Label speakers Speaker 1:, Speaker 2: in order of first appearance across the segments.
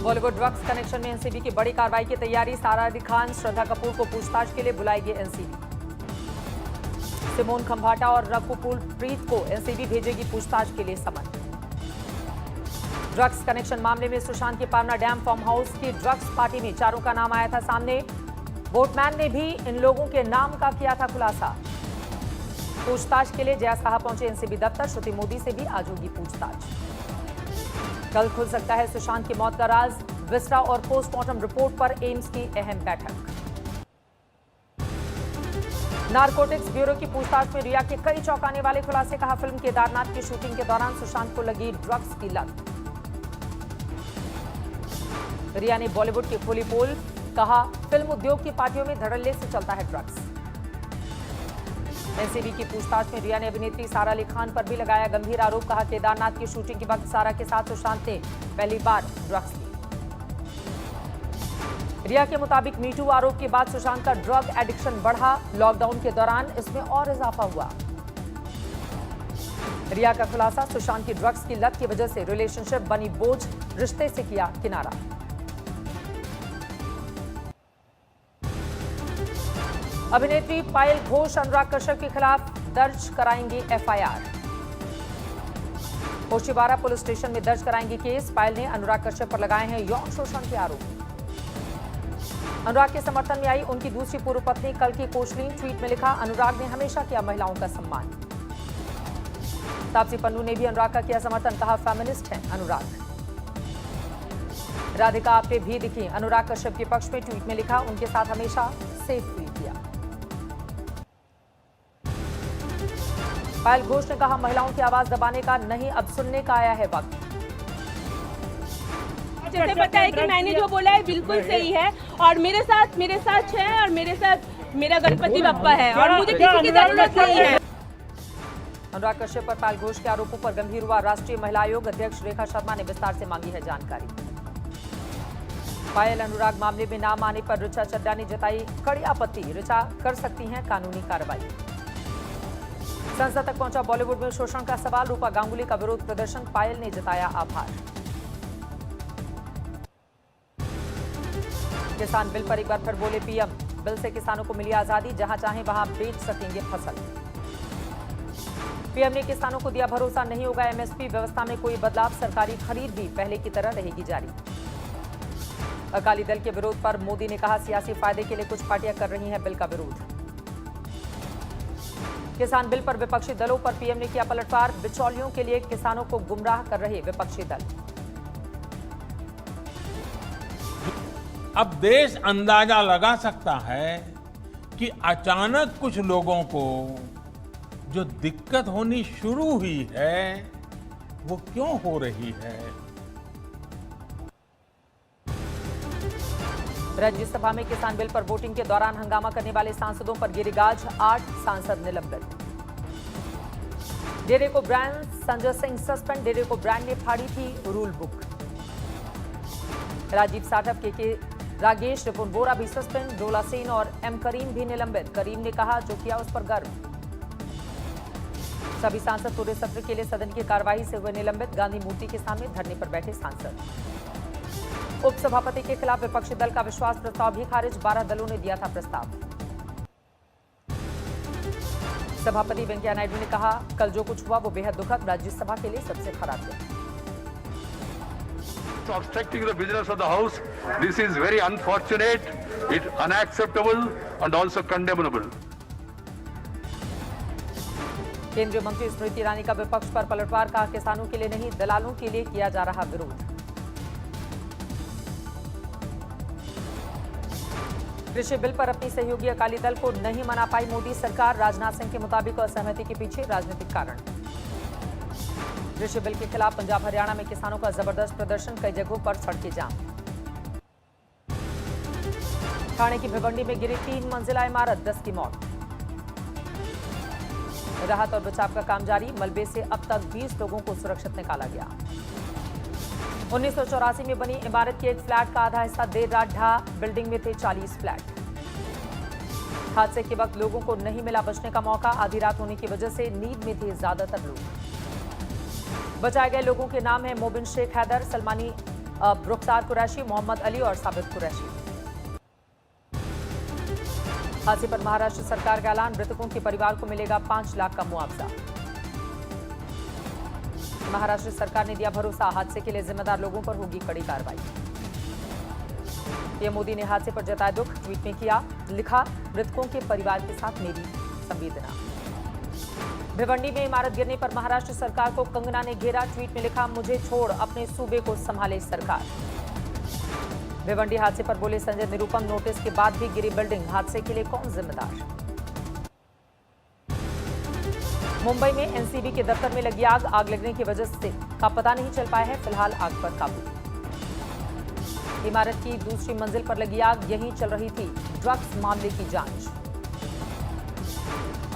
Speaker 1: Bollywood drugs connection में NCB की बड़ी कार्रवाई की तैयारी। सारा अली खान, श्रद्धा कपूर को पूछताछ के लिए बुलाएगी एनसीबी। सिमोन खंभाटा और रघुकुल प्रीत को एनसीबी भेजेगी पूछताछ के लिए समन। ड्रग्स कनेक्शन मामले में सुशांत की पावना डैम फार्म हाउस की ड्रग्स पार्टी में चारों का नाम आया था सामने। बोटमैन ने भी इन लोगों के नाम का किया था खुलासा। पूछताछ के लिए जया साहा पहुंचे एनसीबी दफ्तर। श्रुति मोदी से भी आज होगी पूछताछ। कल खुल सकता है सुशांत की मौत का राज। विस्टा और पोस्टमार्टम रिपोर्ट पर एम्स की अहम बैठक। नारकोटिक्स ब्यूरो की पूछताछ में रिया के कई चौंकाने वाले खुलासे। कहा, फिल्म केदारनाथ की शूटिंग के दौरान सुशांत को लगी ड्रग्स की लत। रिया ने बॉलीवुड की खोली पोल। कहा, फिल्म उद्योग की पार्टियों में धड़ल्ले से चलता है ड्रग्स। एनसीबी की पूछताछ में रिया ने अभिनेत्री सारा अली खान पर भी लगाया गंभीर आरोप। कहा, केदारनाथ की शूटिंग के वक्त सारा के साथ सुशांत ने पहली बार ड्रग्स ली। रिया के मुताबिक मीटू आरोप के बाद सुशांत का ड्रग एडिक्शन बढ़ा। लॉकडाउन के दौरान इसमें और इजाफा हुआ। रिया का खुलासा, सुशांत की ड्रग्स की लत की वजह से रिलेशनशिप बनी बोझ, रिश्ते से किया किनारा। अभिनेत्री पायल घोष अनुराग कश्यप के खिलाफ दर्ज कराएंगी एफआईआर। होशियारा पुलिस स्टेशन में दर्ज कराएंगी केस। पायल ने अनुराग कश्यप पर लगाए हैं यौन शोषण के आरोप। अनुराग के समर्थन में आई उनकी दूसरी पूर्व पत्नी कल की कोचलिन। ट्वीट में लिखा, अनुराग ने हमेशा किया महिलाओं का सम्मान। तापसी पन्नू ने भी अनुराग का किया समर्थन। कहा, फेमिनिस्ट हैं अनुराग। राधिका आप्टे भी दिखी अनुराग कश्यप के पक्ष में। ट्वीट में लिखा, उनके साथ हमेशा सेफ फील किया। पायल घोष ने कहा, महिलाओं की आवाज दबाने का नहीं, अब सुनने का आया है वक्त।
Speaker 2: जैसे पता है कि मैंने जो बोला है बिल्कुल सही है और मेरे साथ है और मेरे साथ मेरा गणपति बप्पा है और मुझे किसी की जरूरत नहीं है।
Speaker 1: अनुराग कश्यप पर पायल घोष के आरोपों पर गंभीर हुआ राष्ट्रीय महिला आयोग। अध्यक्ष रेखा शर्मा ने विस्तार से मांगी है जानकारी। पायल अनुराग मामले में नाम आने पर ऋचा चड्ढा ने जताई कड़ी आपत्ति। ऋचा कर सकती हैं कानूनी कार्रवाई। संसद तक पहुंचा बॉलीवुड में शोषण का सवाल। रूपा गांगुली का विरोध प्रदर्शन। पायल ने जताया आभार। किसान बिल पर एक बार फिर बोले पीएम। बिल से किसानों को मिली आजादी, जहां चाहें वहां बेच सकेंगे फसल। पीएम ने किसानों को दिया भरोसा, नहीं होगा एमएसपी व्यवस्था में कोई बदलाव। सरकारी खरीद भी पहले की तरह रहेगी जारी। अकाली दल के विरोध पर मोदी ने कहा, सियासी फायदे के लिए कुछ पार्टियां कर रही हैं बिल का विरोध। किसान बिल पर विपक्षी दलों पर पीएम ने किया पलटवार। बिचौलियों के लिए किसानों को गुमराह कर रहे विपक्षी दल।
Speaker 3: अब देश अंदाजा लगा सकता है कि अचानक कुछ लोगों को जो दिक्कत होनी शुरू हुई है वो क्यों हो रही है।
Speaker 1: राज्यसभा में किसान बिल पर वोटिंग के दौरान हंगामा करने वाले सांसदों पर गिरी गाज। 8 सांसद निलंबित। डेरे को ब्रांड संजय सिंह सस्पेंड। डेरे को ब्रांड ने फाड़ी थी रूल बुक। राजीव साठव के रागेश रिपुन बोरा भी सस्पेंड। डोला सेन और एम करीम भी निलंबित। करीम ने कहा, जो किया उस पर गर्व। सभी सांसद पूरे सत्र के लिए सदन की कार्यवाही से हुए निलंबित। गांधी मूर्ति के सामने धरने पर बैठे सांसद। उपसभापति के खिलाफ विपक्षी दल का विश्वास प्रस्ताव भी खारिज। 12 दलों ने दिया था प्रस्ताव। सभापति वेंकैया नायडू ने कहा, कल जो कुछ हुआ वो बेहद दुखद, राज्यसभा के लिए सबसे खराब दिन।
Speaker 4: Obstructing the business of the house, this is very unfortunate, it's unacceptable and also condemnable.
Speaker 1: केंद्रीय मंत्री स्मृति ईरानी का विपक्ष पर पलटवार। कहा, किसानों के लिए नहीं दलालों के लिए किया जा रहा विरोध। कृषि बिल पर अपनी सहयोगी अकाली दल को नहीं मना पाई मोदी सरकार। राजनाथ सिंह के मुताबिक असहमति के पीछे राजनीतिक कारण। कृषि बिल के खिलाफ पंजाब हरियाणा में किसानों का जबरदस्त प्रदर्शन। कई जगहों पर सड़कें जाम। ठाणे की भिवंडी में गिरी 3 मंजिला इमारत, 10 की मौत। राहत और बचाव का काम जारी। मलबे से अब तक 20 लोगों को सुरक्षित निकाला गया। 1984 में बनी इमारत के एक फ्लैट का आधा हिस्सा देर रात ढहा। बिल्डिंग में थे 40 फ्लैट। हादसे के वक्त लोगों को नहीं मिला बचने का मौका। आधी रात होने की वजह से नींद में थे ज्यादातर लोग। बचाए गए लोगों के नाम हैं मोबिन शेख हैदर, अब रुखसार कुरैशी, मोहम्मद अली और साबित कुरैशी। हादसे पर महाराष्ट्र सरकार का ऐलान, मृतकों के परिवार को मिलेगा 5 लाख का मुआवजा। महाराष्ट्र सरकार ने दिया भरोसा, हादसे के लिए जिम्मेदार लोगों पर होगी कड़ी कार्रवाई। पीएम मोदी ने हादसे पर जताया दुख, ट्वीट में किया, लिखा, मृतकों के परिवार के साथ मेरी संवेदना। भिवंडी में इमारत गिरने पर महाराष्ट्र सरकार को कंगना ने घेरा, ट्वीट में लिखा, मुझे छोड़ अपने सूबे को संभाले सरकार। भिवंडी हादसे पर बोले संजय निरुपम, नोटिस के बाद भी गिरी बिल्डिंग, हादसे के लिए कौन जिम्मेदार। मुंबई में एनसीबी के दफ्तर में लगी आग, आग लगने की वजह से का पता नहीं चल पाया है, फिलहाल आग पर काबू। इमारत की दूसरी मंजिल पर लगी आग, यहीं चल रही थी ड्रग्स मामले की जांच।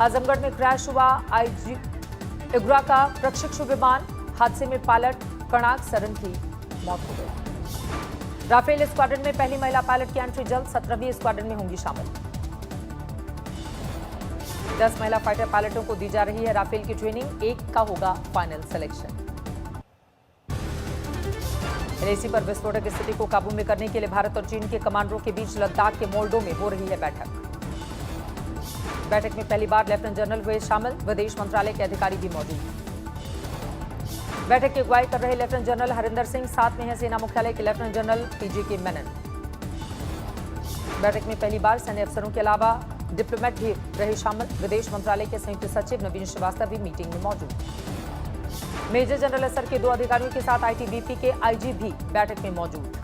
Speaker 1: आजमगढ़ में क्रैश हुआ आईजी इग्रा का प्रशिक्षु विमान, हादसे में पायलट कर्णाक सरन की मौत हो गई। राफेल स्क्वाड्रन में पहली महिला पायलट की एंट्री जल्द, 17वीं स्क्वाड्रन में होंगी शामिल। 10 महिला फाइटर पायलटों को दी जा रही है राफेल की ट्रेनिंग, 1 का होगा फाइनल सिलेक्शन। एलएसी पर विस्फोटक स्थिति को काबू में करने के लिए भारत और चीन के कमांडरों के बीच लद्दाख के मोल्डो में हो रही है बैठक। बैठक में पहली बार लेफ्टिनेंट जनरल हुए शामिल, विदेश मंत्रालय के अधिकारी भी मौजूद। बैठक की अगुवाई कर रहे लेफ्टिनेंट जनरल हरिंदर सिंह, साथ में है सेना मुख्यालय के लेफ्टिनेंट जनरल पीजे मेनन। बैठक में पहली बार सैन्य अफसरों के अलावा डिप्लोमेट भी रहे शामिल, विदेश मंत्रालय के संयुक्त सचिव नवीन श्रीवास्तव भी मीटिंग में मौजूद। मेजर जनरल असर के 2 अधिकारियों के साथ आईटीबीपी के आईजी भी बैठक में मौजूद।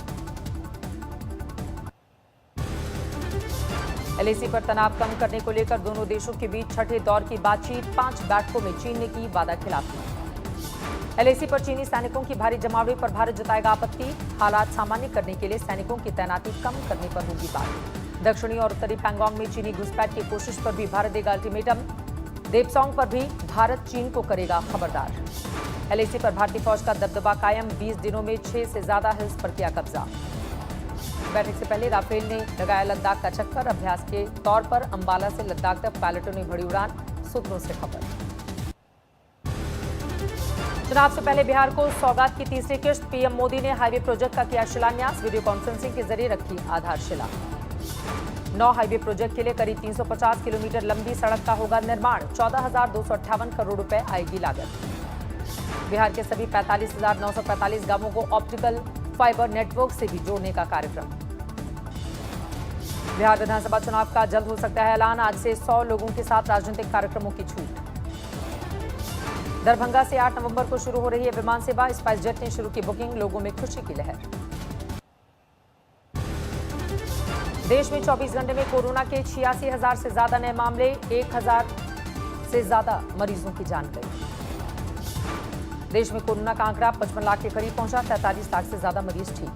Speaker 1: एलएसी पर तनाव कम करने को लेकर दोनों देशों के बीच छठे दौर की बातचीत, 5 बैठकों में चीन ने की वादा खिलाफी। एलएसी पर चीनी सैनिकों की भारी जमावड़े पर भारत जताएगा आपत्ति, हालात सामान्य करने के लिए सैनिकों की तैनाती कम करने पर होगी बात। दक्षिणी और उत्तरी पैंगोंग में चीनी घुसपैठ की कोशिश पर भी भारत देगा अल्टीमेटम, देपसोंग पर भी भारत चीन को करेगा खबरदार। एलएसी पर भारतीय फौज का दबदबा कायम, 20 दिनों में 6 से ज्यादा हिल्स पर किया कब्जा। बैठक से पहले राफेल ने लगाया लद्दाख का चक्कर, अभ्यास के तौर पर अंबाला से लद्दाख तक पायलटों ने भरी उड़ान, सूत्रों से खबर। चुनाव से पहले बिहार को सौगात की तीसरी किश्त, पीएम मोदी ने हाईवे प्रोजेक्ट का किया शिलान्यास, वीडियो कॉन्फ्रेंसिंग के जरिए रखी आधारशिला। 9 हाईवे प्रोजेक्ट के लिए करीब 350 किलोमीटर लंबी सड़क का होगा निर्माण, 14,258 करोड़ रुपए आएगी लागत। बिहार के सभी 45,945 गांवों को ऑप्टिकल फाइबर नेटवर्क से भी जोड़ने का कार्यक्रम। बिहार विधानसभा चुनाव का जल्द हो सकता है ऐलान, आज से 100 लोगों के साथ राजनीतिक कार्यक्रमों की छूट। दरभंगा से 8 नवंबर को शुरू हो रही है विमान सेवा, स्पाइस जेट ने शुरू की बुकिंग, लोगों में खुशी की लहर। देश में 24 घंटे में कोरोना के 86,000 से ज्यादा नए मामले, 1,000 से ज्यादा मरीजों की जान गई। देश में कोरोना का आंकड़ा 55 लाख के करीब पहुंचा, 43 लाख से ज्यादा मरीज ठीक।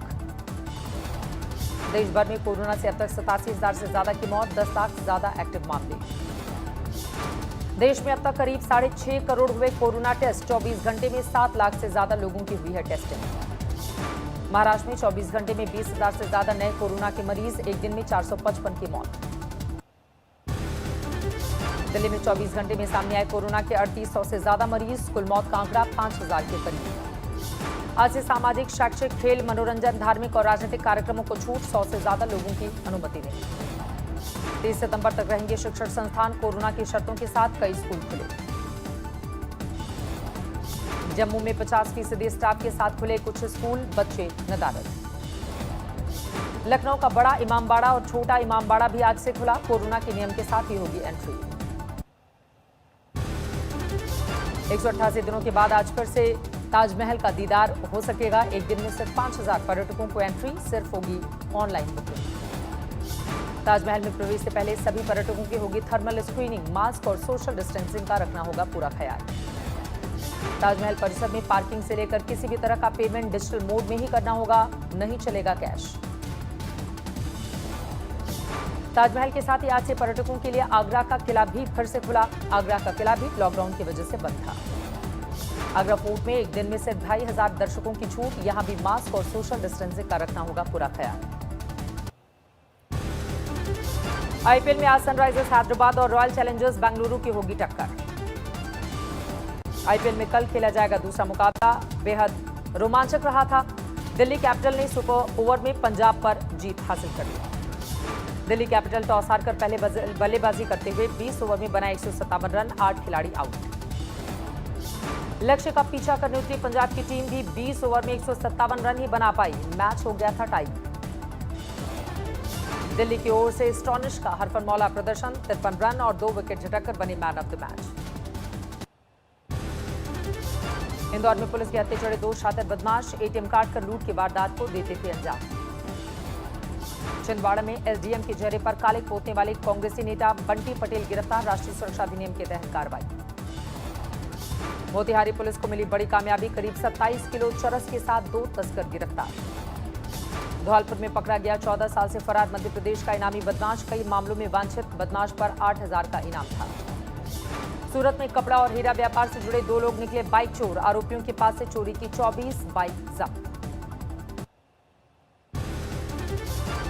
Speaker 1: देश भर में कोरोना से अब तक 87,000 से ज्यादा की मौत, 10 लाख से ज्यादा एक्टिव मामले। देश में अब तक करीब 6.5 करोड़ हुए कोरोना टेस्ट, 24 घंटे में 7 लाख से ज्यादा लोगों की हुई है टेस्टिंग। महाराष्ट्र में 24 घंटे में 20,000 से ज्यादा नए कोरोना के मरीज, एक दिन में 455 की मौत। दिल्ली में 24 घंटे में सामने आए कोरोना के 3800 से ज्यादा मरीज, कुल मौत का आंकड़ा 5,000 के करीब। आज से सामाजिक, शैक्षिक, खेल, मनोरंजन, धार्मिक और राजनीतिक कार्यक्रमों को छूट, 100 से ज्यादा लोगों की अनुमति नहीं। 30 सितंबर तक रहेंगे शिक्षण संस्थान, कोरोना की शर्तों के साथ कई स्कूल खुले। जम्मू में 50% स्टाफ के साथ खुले कुछ स्कूल, बच्चे नदारद। लखनऊ का बड़ा इमामबाड़ा और छोटा इमामबाड़ा भी आज से खुला, कोरोना के नियम के साथ ही होगी एंट्री। 188 दिनों के बाद आज फिर से ताजमहल का दीदार हो सकेगा, एक दिन में सिर्फ 5,000 पर्यटकों को एंट्री, सिर्फ होगी ऑनलाइन बुकिंग। ताजमहल में प्रवेश से पहले सभी पर्यटकों की होगी थर्मल स्क्रीनिंग, मास्क और सोशल डिस्टेंसिंग का रखना होगा पूरा ख्याल। ताजमहल परिसर में पार्किंग से लेकर किसी भी तरह का पेमेंट डिजिटल मोड में ही करना होगा, नहीं चलेगा कैश। ताजमहल के साथ ही आज से पर्यटकों के लिए आगरा का किला भी फिर से खुला, आगरा का किला भी लॉकडाउन की वजह से बंद था। आगरा फोर्ट में एक दिन में सिर्फ 2,500 दर्शकों की छूट, यहां भी मास्क और सोशल डिस्टेंसिंग का रखना होगा पूरा ख्याल। आईपीएल में आज सनराइजर्स हैदराबाद और रॉयल चैलेंजर्स बेंगलुरु की होगी टक्कर। आईपीएल में कल खेला जाएगा दूसरा मुकाबला, बेहद रोमांचक रहा था। दिल्ली कैपिटल ने सुपर ओवर में पंजाब पर जीत हासिल कर ली। दिल्ली कैपिटल टॉस हारकर पहले बल्लेबाजी करते हुए 20 ओवर में बनाए 157 रन, 8 खिलाड़ी आउट। लक्ष्य का पीछा करने उतरी पंजाब की टीम भी 20 ओवर में 157 रन ही बना पाई। मैच हो गया था टाई। दिल्ली की ओर से स्टॉनिश का हरफनमौला प्रदर्शन, 53 रन और 2 विकेट झटककर बने man of the match. Indore में पुलिस के हत्थे चढ़े 2 शातिर बदमाश एटीएम कार्ड कर लूट की वारदात को देते थे अंजाम। छिंदवाड़ा में एसडीएम के चेहरे पर काले पोतने वाले कांग्रेसी नेता बंटी पटेल गिरफ्तार, राष्ट्रीय सुरक्षा अधिनियम के तहत कार्रवाई। मोतिहारी पुलिस को मिली बड़ी कामयाबी, करीब 27 किलो चरस के साथ 2 तस्कर गिरफ्तार। धौलपुर में पकड़ा गया 14 साल से फरार मध्य प्रदेश का इनामी बदमाश, कई मामलों में वांछित बदमाश पर 8,000 का इनाम था। सूरत में कपड़ा और हीरा व्यापार से जुड़े 2 लोग निकले बाइक चोर, आरोपियों के पास से चोरी की 24 बाइक जब्त।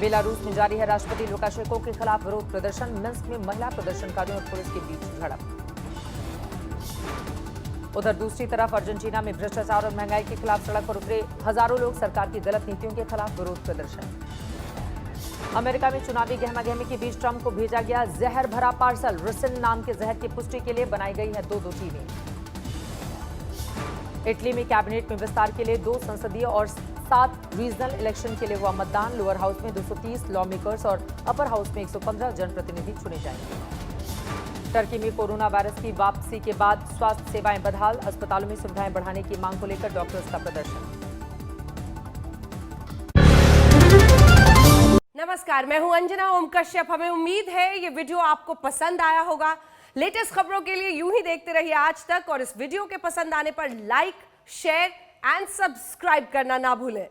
Speaker 1: बेलारूस में जारी है राष्ट्रपति लुकाशेंको के खिलाफ विरोध प्रदर्शन, मिन्स्क में महिला प्रदर्शनकारियों और पुलिस के बीच झड़प। उधर दूसरी तरफ अर्जेंटीना में भ्रष्टाचार और महंगाई के खिलाफ सड़क पर उतरे हजारों लोग, सरकार की गलत नीतियों के खिलाफ विरोध प्रदर्शन। अमेरिका में चुनावी गहमागहमी के बीच ट्रंप को भेजा गया जहर भरा पार्सल, रिसिन नाम के जहर की पुष्टि के लिए बनाई गई है 2 टीमें। इटली में कैबिनेट में विस्तार के लिए 2 संसदीय और 7 रीजनल इलेक्शन के लिए हुआ मतदान, लोअर हाउस में 230 लॉ मेकर्स और अपर हाउस में 115 जनप्रतिनिधि चुने जाएंगे। टर्की में कोरोना वायरस की वापसी के बाद स्वास्थ्य सेवाएं बदहाल, अस्पतालों में सुविधाएं बढ़ाने की मांग को लेकर डॉक्टर्स का प्रदर्शन।
Speaker 5: नमस्कार, मैं हूं अंजना ओम कश्यप। हमें उम्मीद है ये वीडियो आपको पसंद आया होगा। लेटेस्ट खबरों के लिए यूं ही देखते रहिए आज तक, और इस वीडियो के पसंद आने पर लाइक, शेयर एंड सब्सक्राइब करना ना भूलें।